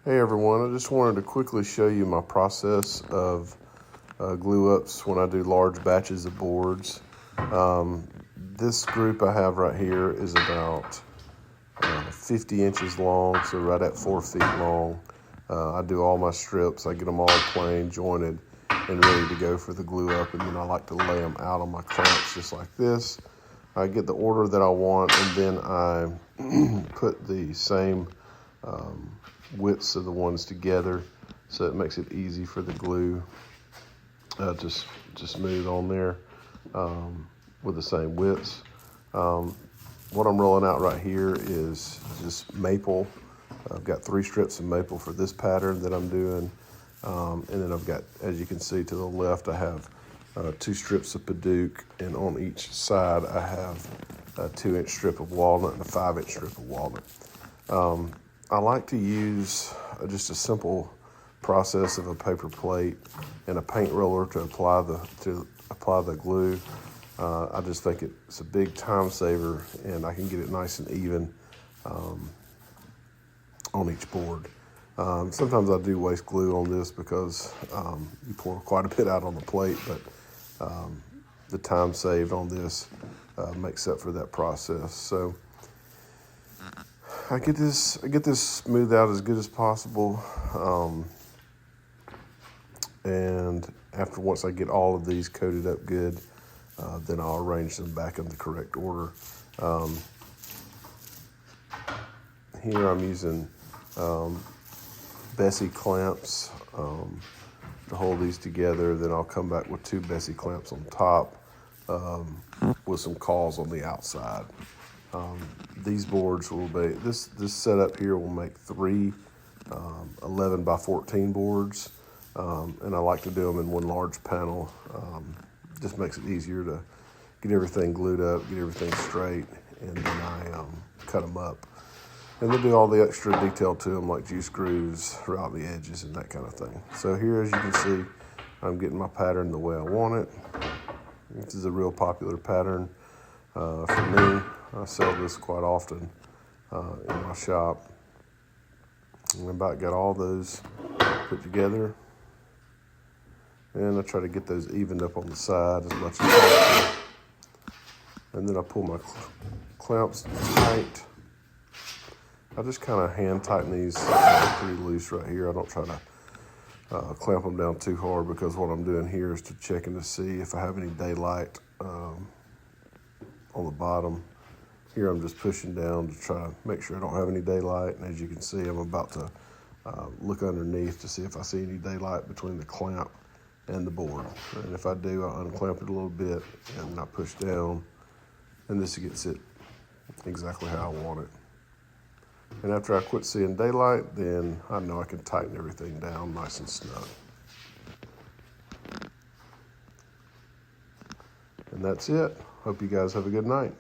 Hey everyone, I just wanted to quickly show you my process of glue ups when I do large batches of boards. This group I have right here is about 50 inches long, so right at 4 feet long. I do all my strips, I get them all plain, jointed, and ready to go for the glue up, and then I like to lay them out on my clamps just like this. I get the order that I want, and then I put the same widths of the ones together, so it makes it easy for the glue to smooth on there with the same widths. What I'm rolling out right here is just maple. I've got 3 strips of maple for this pattern that I'm doing, and then I've got, as you can see to the left, I have 2 strips of Padauk, and on each side I have a 2-inch strip of walnut and a 5-inch strip of walnut. I like to use just a simple process of a paper plate and a paint roller to apply the glue. I just think it's a big time saver, and I can get it nice and even on each board. Sometimes I do waste glue on this because you pour quite a bit out on the plate, but the time saved on this makes up for that process. So I get this smoothed out as good as possible, and once I get all of these coated up good, then I'll arrange them back in the correct order. Here I'm using Bessey clamps to hold these together. Then I'll come back with 2 Bessey clamps on top with some cawls on the outside. These boards will be, this setup here will make 3 11 by 14 boards, and I like to do them in one large panel. Just makes it easier to get everything glued up, get everything straight, and then I cut them up. And then do all the extra detail to them, like juice grooves around the edges and that kind of thing. So here, as you can see, I'm getting my pattern the way I want it. This is a real popular pattern for me. I sell this quite often in my shop. And I about got all those put together. And I try to get those evened up on the side as much as possible. And then I pull my clamps tight. I just kind of hand tighten these pretty loose right here. I don't try to clamp them down too hard, because what I'm doing here is to checking to see if I have any daylight on the bottom. Here I'm just pushing down to try to make sure I don't have any daylight, and as you can see, I'm about to look underneath to see if I see any daylight between the clamp and the board. And if I do, I unclamp it a little bit, and then I push down, and this gets it exactly how I want it. And after I quit seeing daylight, then I know I can tighten everything down nice and snug. And that's it. Hope you guys have a good night.